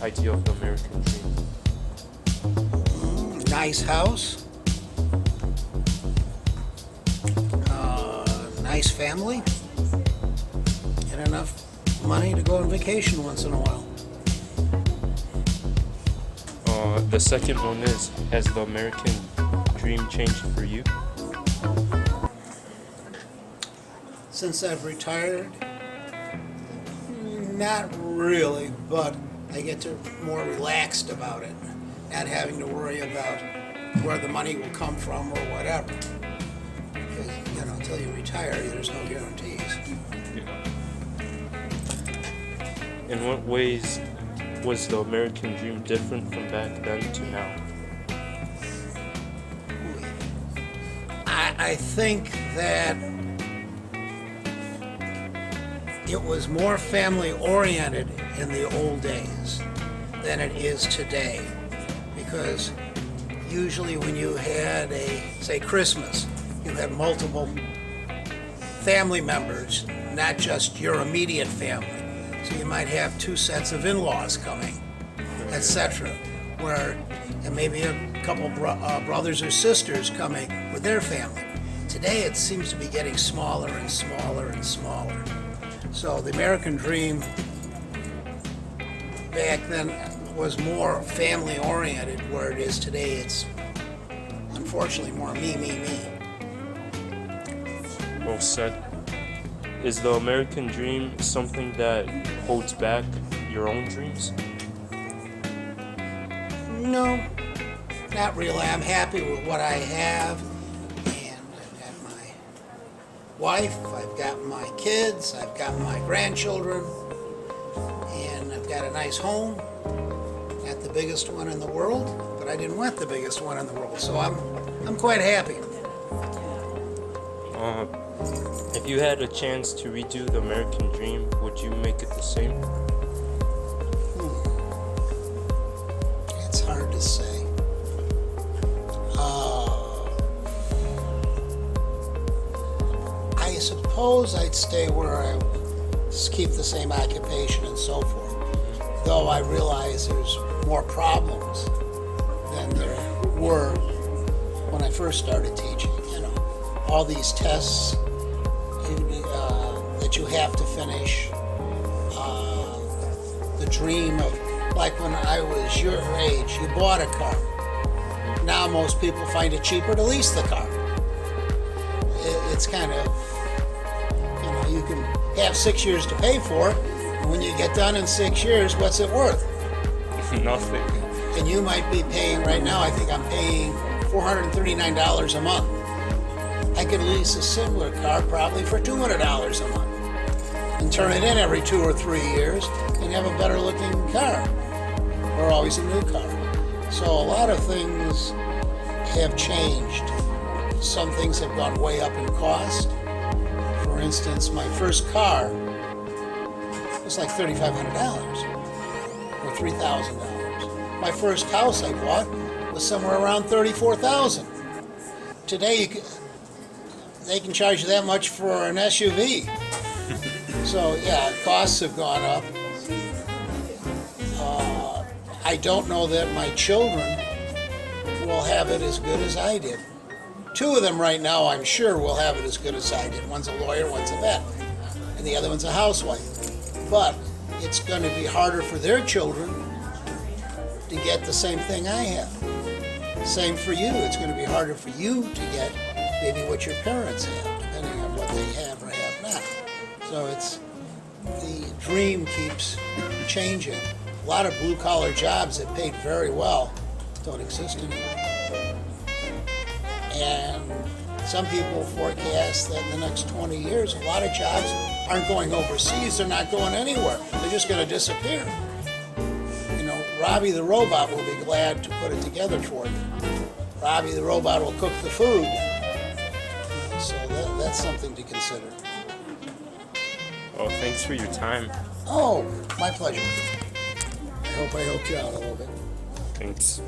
idea of the American dream? Nice house, nice family, and enough money to go on vacation once in a while. The second one is, has the American dream changed for you? Since I've retired, not really, but I get to more relaxed about it, not having to worry about where the money will come from or whatever. Because, until you retire, there's no guarantees. In what ways was the American dream different from back then to now? I think that it was more family oriented in the old days than it is today, because usually when you had say Christmas, you had multiple family members, not just your immediate family. So you might have two sets of in-laws coming, etc. And maybe a couple brothers or sisters coming with their family. Today it seems to be getting smaller and smaller and smaller. So the American dream back then was more family oriented, where it is today it's unfortunately more me, me, me. Well said. Is the American dream something that holds back your own dreams? No, not really. I'm happy with what I have, and I've got my wife, I've got my kids, I've got my grandchildren, and I've got a nice home. Not the biggest one in the world, but I didn't want the biggest one in the world, so I'm quite happy. If you had a chance to redo the American dream, would you make it the same? It's hard to say. I suppose I'd stay where I keep the same occupation and so forth, though I realize there's more problems than there were when I first started teaching. All these tests that you have to finish, the dream of, like when I was your age, you bought a car. Now most people find it cheaper to lease the car. It's kind of, you can have 6 years to pay for it, and when you get done in 6 years, what's it worth? Nothing. And you might be paying, right now, I think I'm paying $439 a month. I could lease a similar car probably for $200 a month and turn it in every 2 or 3 years and have a better looking car, or always a new car. So a lot of things have changed. Some things have gone way up in cost. For instance, my first car was like $3,500 or $3,000. My first house I bought was somewhere around $34,000. Today they can charge you that much for an SUV. So yeah, costs have gone up. I don't know that my children will have it as good as I did. 2 of them right now, I'm sure, will have it as good as I did. One's a lawyer, one's a vet, and the other one's a housewife. But it's going to be harder for their children to get the same thing I have. Same for you. It's going to be harder for you to get maybe what your parents have, depending on what they have or have not. So the dream keeps changing. A lot of blue-collar jobs that paid very well don't exist anymore. And some people forecast that in the next 20 years, a lot of jobs aren't going overseas. They're not going anywhere. They're just going to disappear. Robbie the robot will be glad to put it together for you. Robbie the robot will cook the food. So that's something to consider. Oh, thanks for your time. Oh, my pleasure. I hope I helped you out a little bit. Thanks.